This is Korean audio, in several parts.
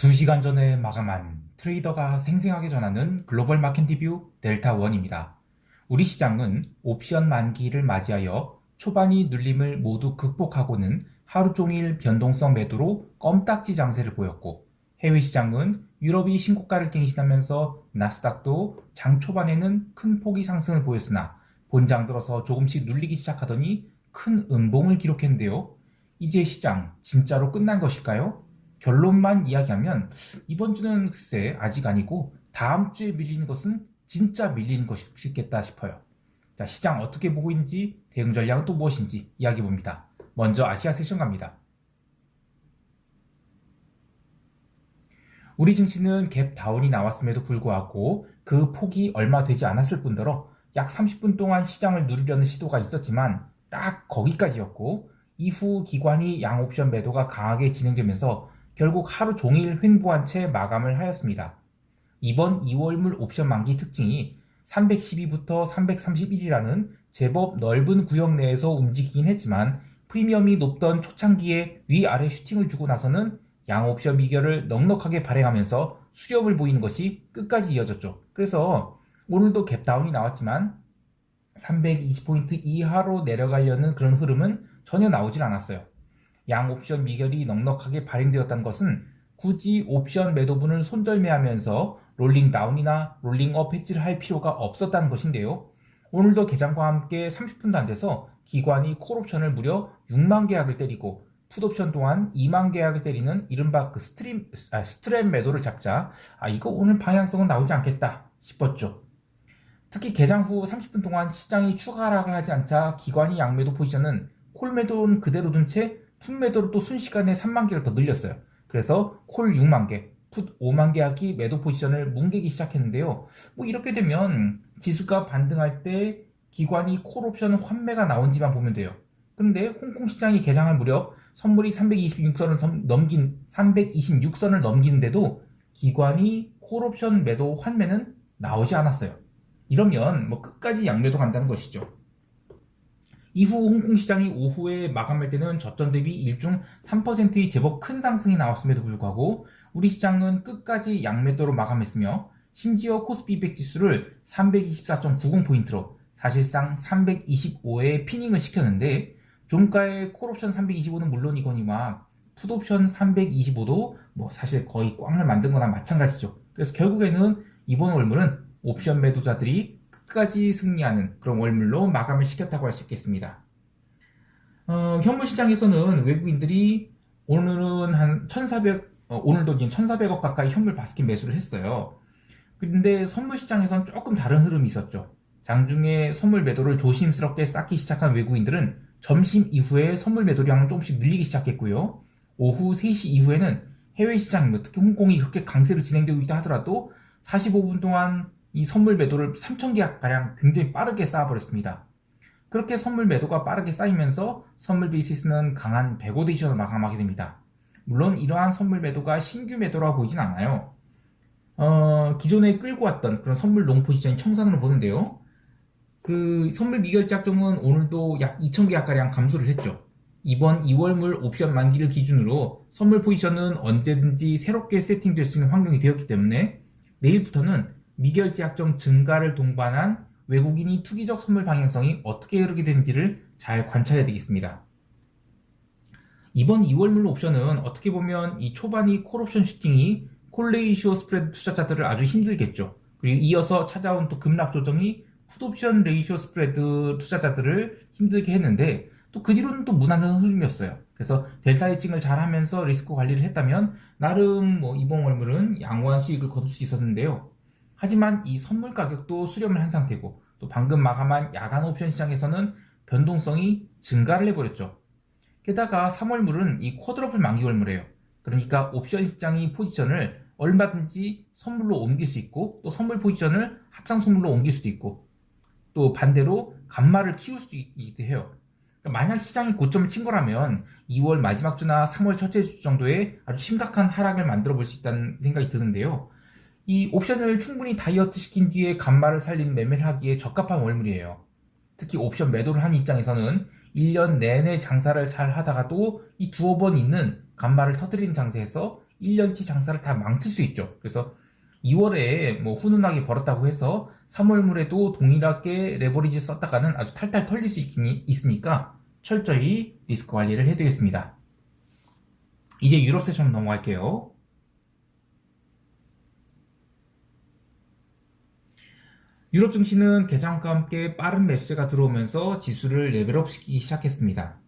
2시간 전에 마감한 트레이더가 생생하게 전하는 글로벌 마켓 리뷰 델타원입니다. 우리 시장은 옵션 만기를 맞이하여 초반이 눌림을 모두 극복하고는 하루 종일 변동성 매도로 껌딱지 장세를 보였고, 해외 시장은 유럽이 신고가를 갱신하면서 나스닥도 장 초반에는 큰 폭의 상승을 보였으나 본장 들어서 조금씩 눌리기 시작하더니 큰 음봉을 기록했는데요. 이제 시장 진짜로 끝난 것일까요? 결론만 이야기하면 이번 주는 글쎄 아직 아니고 다음 주에 밀리는 것은 진짜 밀리는 것이겠다 싶어요. 자, 시장 어떻게 보고 있는지, 대응 전략은 또 무엇인지 이야기해 봅니다. 먼저 아시아 세션 갑니다. 우리 증시는 갭 다운이 나왔음에도 불구하고 그 폭이 얼마 되지 않았을 뿐더러 약 30분 동안 시장을 누르려는 시도가 있었지만 딱 거기까지였고, 이후 기관이 양옵션 매도가 강하게 진행되면서 결국 하루 종일 횡보한 채 마감을 하였습니다. 이번 2월물 옵션 만기 특징이 312부터 331이라는 제법 넓은 구역 내에서 움직이긴 했지만, 프리미엄이 높던 초창기에 위아래 슈팅을 주고 나서는 양옵션 미결을 넉넉하게 발행하면서 수렴을 보이는 것이 끝까지 이어졌죠. 그래서 오늘도 갭다운이 나왔지만 320포인트 이하로 내려가려는 그런 흐름은 전혀 나오질 않았어요. 양 옵션 미결이 넉넉하게 발행되었다는 것은 굳이 옵션 매도분을 손절매하면서 롤링 다운이나 롤링 업 해지를 할 필요가 없었다는 것인데요. 오늘도 개장과 함께 30분도 안 돼서 기관이 콜옵션을 무려 6만 계약을 때리고 풋옵션 또한 2만 계약을 때리는 이른바 그 스트랩 매도를 잡자 이거 오늘 방향성은 나오지 않겠다 싶었죠. 특히 개장 후 30분 동안 시장이 추가 하락을 하지 않자 기관이 양매도 포지션은 콜 매도는 그대로 둔 채 풋 매도를 또 순식간에 3만 개를 더 늘렸어요. 그래서 콜 6만 개, 풋 5만 계약이 매도 포지션을 뭉개기 시작했는데요. 뭐 이렇게 되면 지수가 반등할 때 기관이 콜 옵션 환매가 나온지만 보면 돼요. 그런데 홍콩 시장이 개장할 무렵 선물이 326선을 넘기는데도 기관이 콜 옵션 매도 환매는 나오지 않았어요. 이러면 뭐 끝까지 양매도 간다는 것이죠. 이후 홍콩 시장이 오후에 마감할 때는 저점 대비 일중 3%의 제법 큰 상승이 나왔음에도 불구하고 우리 시장은 끝까지 양매도로 마감했으며, 심지어 코스피 200 지수를 324.90포인트로 사실상 325에 피닝을 시켰는데, 종가의 콜옵션 325는 물론이거니와 풋옵션 325도 뭐 사실 거의 꽝을 만든 거나 마찬가지죠. 그래서 결국에는 이번 월물은 옵션 매도자들이 끝까지 승리하는 그런 월물로 마감을 시켰다고 할 수 있겠습니다. 현물 시장에서는 외국인들이 오늘은 한 1,400, 오늘도 1,400억 가까이 현물 바스켓 매수를 했어요. 근데 선물 시장에서는 조금 다른 흐름이 있었죠. 장중에 선물 매도를 조심스럽게 쌓기 시작한 외국인들은 점심 이후에 선물 매도량을 조금씩 늘리기 시작했고요. 오후 3시 이후에는 해외 시장, 특히 홍콩이 그렇게 강세로 진행되고 있다 하더라도 45분 동안 이 선물 매도를 3,000계약가량 굉장히 빠르게 쌓아버렸습니다. 그렇게 선물 매도가 빠르게 쌓이면서 선물 베이시스는 강한 배고데이션을 마감하게 됩니다. 물론 이러한 선물 매도가 신규 매도라고 보이진 않아요. 기존에 끌고 왔던 그런 선물 롱 포지션이 청산으로 보는데요. 그 선물 미결제 약정은 오늘도 약 2,000계약가량 감소를 했죠. 이번 2월물 옵션 만기를 기준으로 선물 포지션은 언제든지 새롭게 세팅될 수 있는 환경이 되었기 때문에 내일부터는 미결제 약정 증가를 동반한 외국인이 투기적 선물 방향성이 어떻게 흐르게 되는지를 잘 관찰해야 되겠습니다. 이번 2월물 옵션은 어떻게 보면 이 초반이 콜옵션 슈팅이 콜레이시오 스프레드 투자자들을 아주 힘들겠죠. 그리고 이어서 찾아온 또 급락 조정이 풋옵션 레이시오 스프레드 투자자들을 힘들게 했는데, 또 그 뒤로는 또 무난한 흐름이었어요. 그래서 델타 해칭을 잘 하면서 리스크 관리를 했다면 나름 뭐 이번 월물은 양호한 수익을 거둘 수 있었는데요. 하지만 이 선물 가격도 수렴을 한 상태고, 또 방금 마감한 야간 옵션 시장에서는 변동성이 증가를 해버렸죠. 게다가 3월물은 이 쿼드러플 만기월물이에요. 그러니까 옵션 시장이 포지션을 얼마든지 선물로 옮길 수 있고, 또 선물 포지션을 합상 선물로 옮길 수도 있고, 또 반대로 간말을 키울 수도 있기도 해요. 그러니까 만약 시장이 고점을 친 거라면 2월 마지막 주나 3월 첫째 주 정도에 아주 심각한 하락을 만들어 볼 수 있다는 생각이 드는데요. 이 옵션을 충분히 다이어트 시킨 뒤에 간말을 살린 매매를 하기에 적합한 월물이에요. 특히 옵션 매도를 한 입장에서는 1년 내내 장사를 잘 하다가도 이 두어 번 있는 간말을 터뜨리는 장세에서 1년치 장사를 다 망칠 수 있죠. 그래서 2월에 뭐 훈훈하게 벌었다고 해서 3월물에도 동일하게 레버리지 썼다가는 아주 탈탈 털릴 수 있으니까 철저히 리스크 관리를 해두겠습니다. 이제 유럽 세션 넘어갈게요. 유럽 증시는 개장과 함께 빠른 매수세가 들어오면서 지수를 레벨업 시키기 시작했습니다.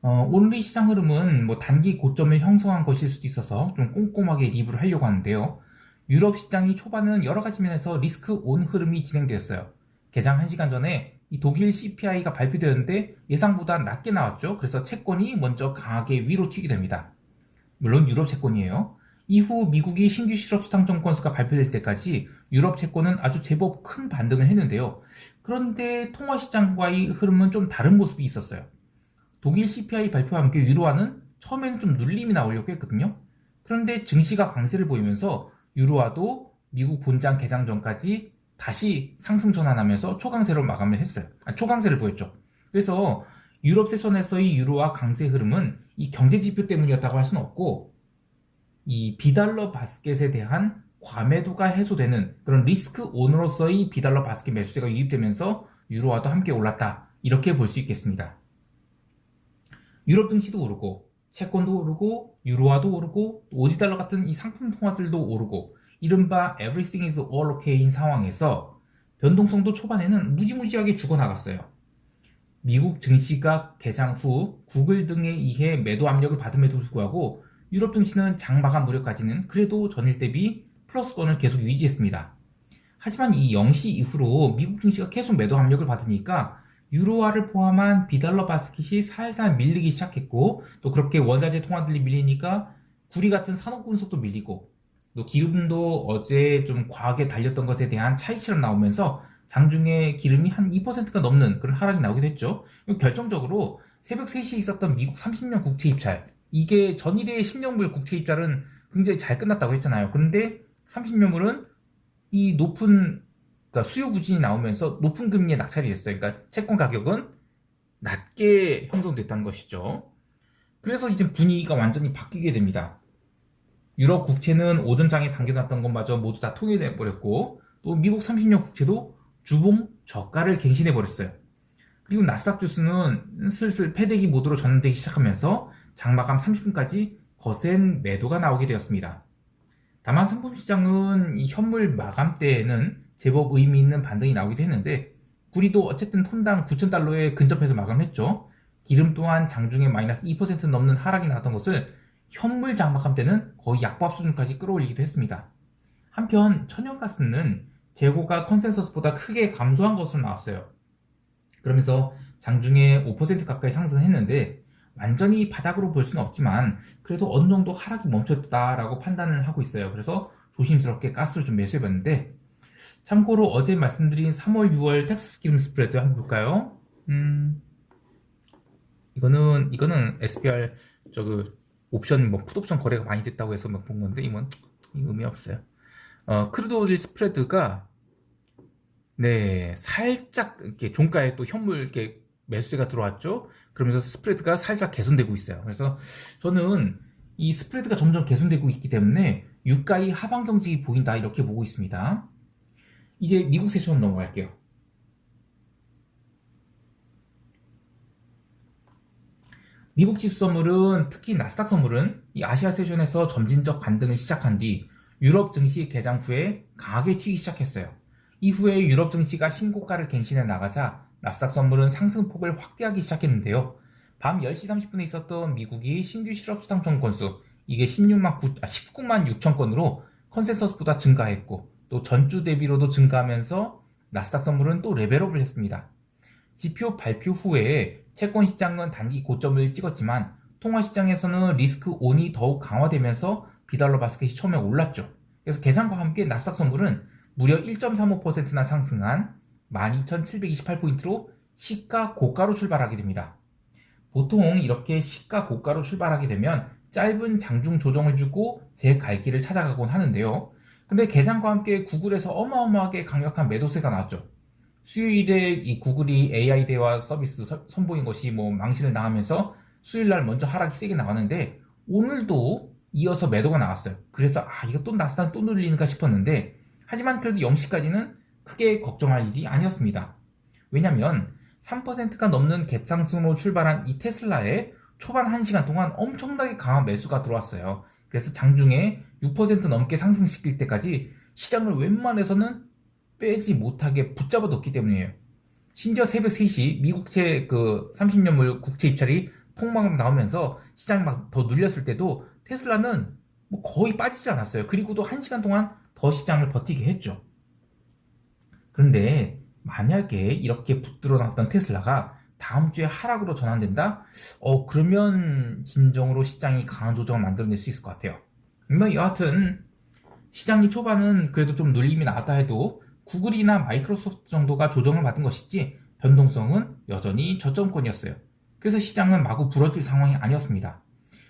오늘 이 시장 흐름은 뭐 단기 고점을 형성한 것일 수도 있어서 좀 꼼꼼하게 리뷰를 하려고 하는데요. 유럽 시장이 초반은 여러 가지 면에서 리스크 온 흐름이 진행되었어요. 개장 1시간 전에 이 독일 CPI가 발표되었는데 예상보다 낮게 나왔죠. 그래서 채권이 먼저 강하게 위로 튀게 됩니다. 물론 유럽 채권이에요. 이후 미국이 신규 실업 수당 건수가 발표될 때까지 유럽 채권은 아주 제법 큰 반등을 했는데요. 그런데 통화시장과의 흐름은 좀 다른 모습이 있었어요. 독일 CPI 발표와 함께 유로화는 처음에는 좀 눌림이 나오려고 했거든요. 그런데 증시가 강세를 보이면서 유로화도 미국 본장 개장 전까지 다시 상승 전환하면서 초강세로 마감을 했어요. 초강세를 보였죠. 그래서 유럽 세션에서의 유로화 강세 흐름은 이 경제 지표 때문이었다고 할 수는 없고 이 비달러 바스켓에 대한 과매도가 해소되는 그런 리스크 온으로서의 비달러 바스켓 매수세가 유입되면서 유로화도 함께 올랐다. 이렇게 볼 수 있겠습니다. 유럽 증시도 오르고 채권도 오르고 유로화도 오르고 오지달러 같은 이 상품 통화들도 오르고 이른바 everything is all okay인 상황에서 변동성도 초반에는 무지무지하게 죽어나갔어요. 미국 증시가 개장 후 구글 등에 의해 매도 압력을 받음에도 불구하고 유럽 증시는 장 마감 무렵까지는 그래도 전일 대비 플러스권을 계속 유지했습니다. 하지만 이 0시 이후로 미국 증시가 계속 매도 압력을 받으니까 유로화를 포함한 비달러 바스켓이 살살 밀리기 시작했고 또 그렇게 원자재 통화들이 밀리니까 구리 같은 산업 분석도 밀리고 또 기름도 어제 좀 과하게 달렸던 것에 대한 차익실험 나오면서 장중에 기름이 한 2%가 넘는 그런 하락이 나오기도 했죠. 결정적으로 새벽 3시에 있었던 미국 30년 국채 입찰 이게 전일의 10년물 국채 입찰은 굉장히 잘 끝났다고 했잖아요. 그런데 30년물은 이 높은 그러니까 수요 부진이 나오면서 높은 금리에 낙찰이 됐어요. 그러니까 채권 가격은 낮게 형성됐다는 것이죠. 그래서 이제 분위기가 완전히 바뀌게 됩니다. 유럽 국채는 오전장에 당겨놨던 것마저 모두 다 통일해버렸고 또 미국 30년 국채도 주봉 저가를 갱신해버렸어요. 그리고 나스닥 지수는 슬슬 패대기 모드로 전환되기 시작하면서 장마감 30분까지 거센 매도가 나오게 되었습니다. 다만 상품시장은 이 현물 마감 때에는 제법 의미 있는 반등이 나오기도 했는데 구리도 어쨌든 톤당 9,000달러에 근접해서 마감했죠. 기름 또한 장중에 마이너스 2% 넘는 하락이 나왔던 것을 현물 장마감 때는 거의 약보합 수준까지 끌어올리기도 했습니다. 한편 천연가스는 재고가 컨센서스보다 크게 감소한 것으로 나왔어요. 그러면서 장중에 5% 가까이 상승했는데 완전히 바닥으로 볼 수는 없지만 그래도 어느 정도 하락이 멈췄다라고 판단을 하고 있어요. 그래서 조심스럽게 가스를 좀 매수해봤는데 참고로 어제 말씀드린 3월, 6월 텍사스 기름 스프레드 한번 볼까요? 이거는 SPR 옵션 풋옵션 거래가 많이 됐다고 해서 본 건데 이건 의미 없어요. 크루드 오일 스프레드가 네 살짝 이렇게 종가에 또 현물 이렇게 매수세가 들어왔죠. 그러면서 스프레드가 살짝 개선되고 있어요. 그래서 저는 이 스프레드가 점점 개선되고 있기 때문에 유가의 하방 경직이 보인다 이렇게 보고 있습니다. 이제 미국 세션 넘어갈게요. 미국 지수 선물은 특히 나스닥 선물은 이 아시아 세션에서 점진적 반등을 시작한 뒤 유럽 증시 개장 후에 강하게 튀기 시작했어요. 이후에 유럽 증시가 신고가를 갱신해 나가자 나스닥 선물은 상승폭을 확대하기 시작했는데요. 밤 10시 30분에 있었던 미국이 신규 실업 수당 청구 건수 이게 19만 6천 건으로 컨센서스보다 증가했고 또 전주 대비로도 증가하면서 나스닥 선물은 또 레벨업을 했습니다. 지표 발표 후에 채권 시장은 단기 고점을 찍었지만 통화 시장에서는 리스크 온이 더욱 강화되면서 비달러 바스켓이 처음에 올랐죠. 그래서 개장과 함께 나스닥 선물은 무려 1.35%나 상승한 12,728포인트로 시가 고가로 출발하게 됩니다. 보통 이렇게 시가 고가로 출발하게 되면 짧은 장중 조정을 주고 제 갈 길을 찾아가곤 하는데요. 근데 개장과 함께 구글에서 어마어마하게 강력한 매도세가 나왔죠. 수요일에 이 구글이 AI 대화 서비스 선보인 것이 망신을 당하면서 수요일날 먼저 하락이 세게 나왔는데 오늘도 이어서 매도가 나왔어요. 그래서 이거 또 나스닥 또 눌리는가 싶었는데, 하지만 그래도 0시까지는 크게 걱정할 일이 아니었습니다. 왜냐면 3%가 넘는 갭상승으로 출발한 이 테슬라에 초반 1시간 동안 엄청나게 강한 매수가 들어왔어요. 그래서 장중에 6% 넘게 상승시킬 때까지 시장을 웬만해서는 빼지 못하게 붙잡아 뒀기 때문이에요. 심지어 새벽 3시 미국채 그 30년물 국채 입찰이 폭망으로 나오면서 시장이 막 더 눌렸을 때도 테슬라는 뭐 거의 빠지지 않았어요. 그리고도 1시간 동안 더 시장을 버티게 했죠. 그런데 만약에 이렇게 붙들어 놨던 테슬라가 다음 주에 하락으로 전환된다? 그러면 진정으로 시장이 강한 조정을 만들어낼 수 있을 것 같아요. 뭐 여하튼 시장이 초반은 그래도 좀 눌림이 나왔다 해도 구글이나 마이크로소프트 정도가 조정을 받은 것이지 변동성은 여전히 저점권이었어요. 그래서 시장은 마구 부러질 상황이 아니었습니다.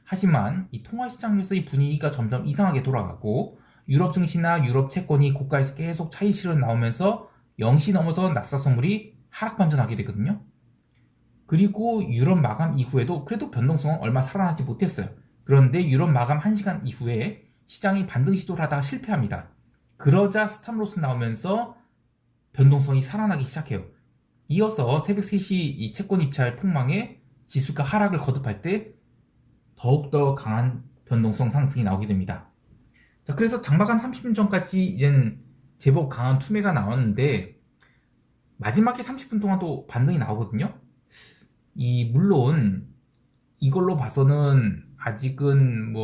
하지만 이 통화시장에서의 분위기가 점점 이상하게 돌아가고 유럽 증시나 유럽 채권이 고가에서 계속 차익 실현 나오면서 0시 넘어서 나스닥 선물이 하락 반전하게 되거든요. 그리고 유럽 마감 이후에도 그래도 변동성은 얼마 살아나지 못했어요. 그런데 유럽 마감 1시간 이후에 시장이 반등 시도를 하다가 실패합니다. 그러자 스탑로스 나오면서 변동성이 살아나기 시작해요. 이어서 새벽 3시 이 채권 입찰 폭망에 지수가 하락을 거듭할 때 더욱더 강한 변동성 상승이 나오게 됩니다. 자, 그래서 장마감 30분 전까지 이젠 제법 강한 투매가 나왔는데 마지막에 30분 동안도 반등이 나오거든요. 물론 이걸로 봐서는 아직은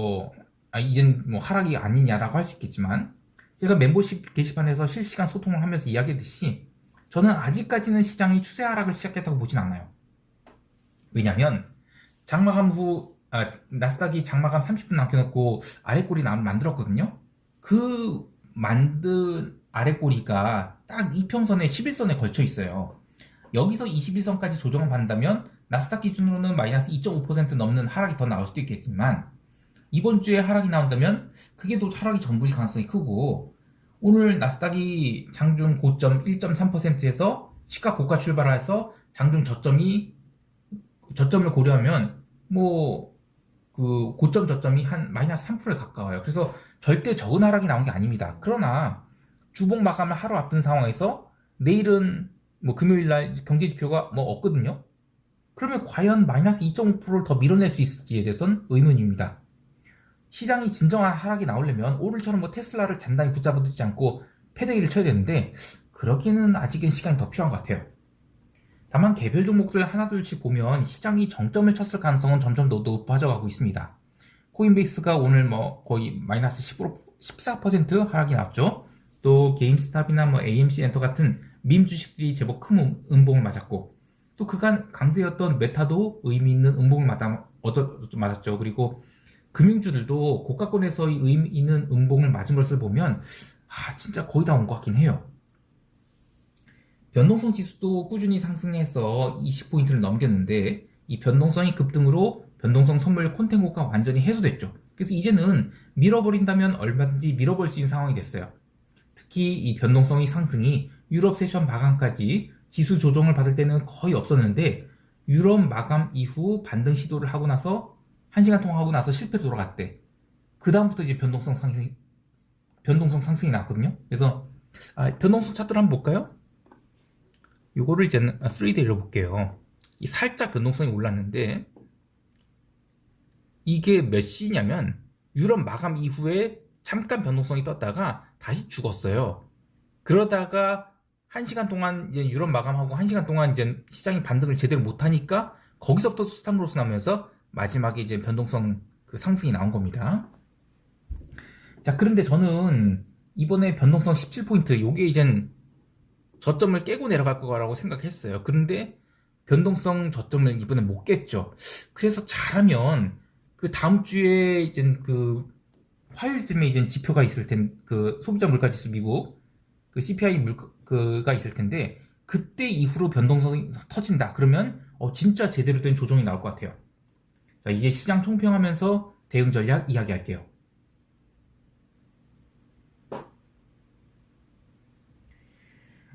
이젠 하락이 아니냐라고 할 수 있겠지만, 제가 멤버십 게시판에서 실시간 소통을 하면서 이야기했듯이 저는 아직까지는 시장이 추세 하락을 시작했다고 보진 않아요. 왜냐면 장마감 후 나스닥이 장마감 30분 남겨놓고 아래꼬리 만들었거든요. 그 만든 아래꼬리가 딱 이평선에 11선에 걸쳐 있어요. 여기서 21선까지 조정을 받는다면 나스닥 기준으로는 마이너스 2.5% 넘는 하락이 더 나올 수도 있겠지만, 이번 주에 하락이 나온다면 그게 또 하락이 전부일 가능성이 크고, 오늘 나스닥이 장중 고점 1.3%에서 시가 고가 출발해서 장중 저점을 고려하면 그 고점 저점이 한 마이너스 3%에 가까워요. 그래서 절대 적은 하락이 나온 게 아닙니다. 그러나 주봉 마감을 하루 앞둔 상황에서 내일은 금요일날 경제지표가 없거든요. 그러면 과연 마이너스 2.5%를 더 밀어낼 수 있을지에 대해서는 의문입니다. 시장이 진정한 하락이 나오려면 오늘처럼 테슬라를 단단히 붙잡아두지 않고 패대기를 쳐야 되는데, 그러기에는 아직은 시간이 더 필요한 것 같아요. 다만 개별 종목들 하나둘씩 보면 시장이 정점을 쳤을 가능성은 점점 더 높아져가고 있습니다. 코인베이스가 오늘 거의 마이너스 14% 하락이 나왔죠. 또 게임스탑이나 AMC 엔터 같은 밈 주식들이 제법 큰 음봉을 맞았고, 또 그간 강세였던 메타도 의미 있는 음봉을 맞았죠. 그리고 금융주들도 고가권에서의 의미 있는 음봉을 맞은 것을 보면 진짜 거의 다 온 것 같긴 해요. 변동성 지수도 꾸준히 상승해서 20포인트를 넘겼는데, 이 변동성이 급등으로 변동성 선물 콘텐츠가 완전히 해소됐죠. 그래서 이제는 밀어버린다면 얼마든지 밀어버릴 수 있는 상황이 됐어요. 특히 이 변동성의 상승이 유럽 세션 마감까지 지수 조정을 받을 때는 거의 없었는데, 유럽 마감 이후 반등 시도를 하고 나서 1시간 통화하고 나서 실패로 돌아갔대. 그 다음부터 이제 변동성 상승이 나왔거든요. 그래서 변동성 차트를 한번 볼까요? 요거를 이제 3D로 볼게요. 이 살짝 변동성이 올랐는데, 이게 몇 시냐면 유럽 마감 이후에 잠깐 변동성이 떴다가 다시 죽었어요. 그러다가 1시간 동안 이제 유럽 마감하고 1시간 동안 이제 시장이 반등을 제대로 못하니까 거기서부터 스탑로스 나면서 마지막에 이제 변동성 상승이 나온 겁니다. 자, 그런데 저는 이번에 변동성 17포인트 요게 이젠 저점을 깨고 내려갈 거라고 생각했어요. 그런데 변동성 저점을 이번에 못 깼죠. 그래서 잘하면 그 다음 주에 이제 화요일쯤에 이제 지표가 있을 텐데, 소비자 물가지수 미국 CPI 가 있을 텐데, 그때 이후로 변동성이 터진다. 그러면 진짜 제대로 된 조정이 나올 것 같아요. 자, 이제 시장 총평하면서 대응 전략 이야기할게요.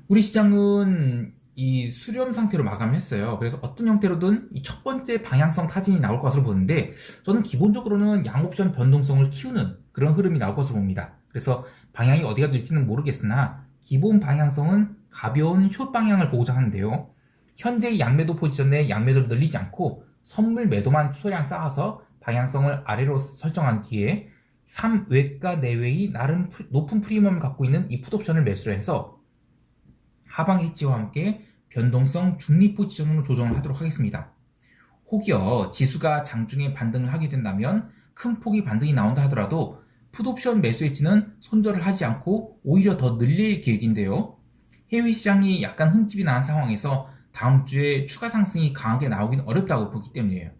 우리 시장은 이 수렴 상태로 마감했어요. 그래서 어떤 형태로든 이 첫 번째 방향성 타진이 나올 것으로 보는데, 저는 기본적으로는 양옵션 변동성을 키우는 그런 흐름이 나올 것으로 봅니다. 그래서 방향이 어디가 될지는 모르겠으나 기본 방향성은 가벼운 숏 방향을 보고자 하는데요. 현재의 양매도 포지션에 양매도를 늘리지 않고 선물 매도만 소량 쌓아서 방향성을 아래로 설정한 뒤에 3외과 내외의 나름 높은 프리미엄을 갖고 있는 이 풋옵션을 매수를 해서 하방 해지와 함께 변동성 중립 포지션으로 조정을 하도록 하겠습니다. 혹여 지수가 장중에 반등을 하게 된다면 큰 폭의 반등이 나온다 하더라도 풋옵션 매수 해지는 손절을 하지 않고 오히려 더 늘릴 계획인데요. 해외 시장이 약간 흠집이 난 상황에서 다음 주에 추가 상승이 강하게 나오긴 어렵다고 보기 때문이에요.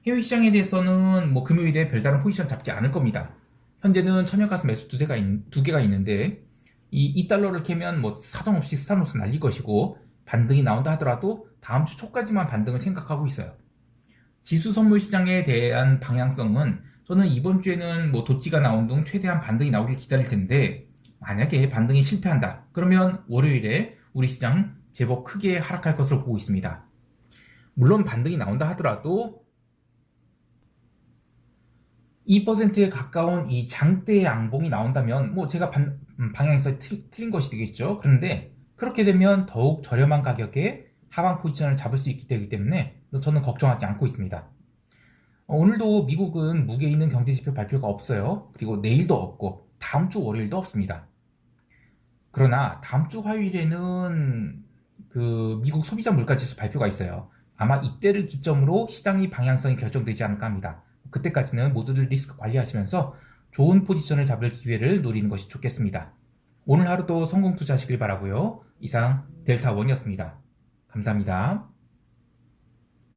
해외 시장에 대해서는 금요일에 별다른 포지션 잡지 않을 겁니다. 현재는 천연가스 매수 두 개가 있는데 이 달러를 캐면 사정없이 스탑로스 날릴 것이고, 반등이 나온다 하더라도 다음 주 초까지만 반등을 생각하고 있어요. 지수 선물 시장에 대한 방향성은 저는 이번 주에는 도치가 나온 등 최대한 반등이 나오길 기다릴 텐데, 만약에 반등이 실패한다 그러면 월요일에 우리 시장 제법 크게 하락할 것으로 보고 있습니다. 물론 반등이 나온다 하더라도 2%에 가까운 이 장대 양봉이 나온다면 제가 방향에서 틀린 것이 되겠죠. 그런데 그렇게 되면 더욱 저렴한 가격에 하방 포지션을 잡을 수 있기 되기 때문에 저는 걱정하지 않고 있습니다. 오늘도 미국은 무게 있는 경제지표 발표가 없어요. 그리고 내일도 없고 다음 주 월요일도 없습니다. 그러나 다음 주 화요일에는 미국 소비자 물가지수 발표가 있어요. 아마 이때를 기점으로 시장의 방향성이 결정되지 않을까 합니다. 그때까지는 모두들 리스크 관리하시면서 좋은 포지션을 잡을 기회를 노리는 것이 좋겠습니다. 오늘 하루도 성공 투자하시길 바라고요. 이상 델타원이었습니다. 감사합니다.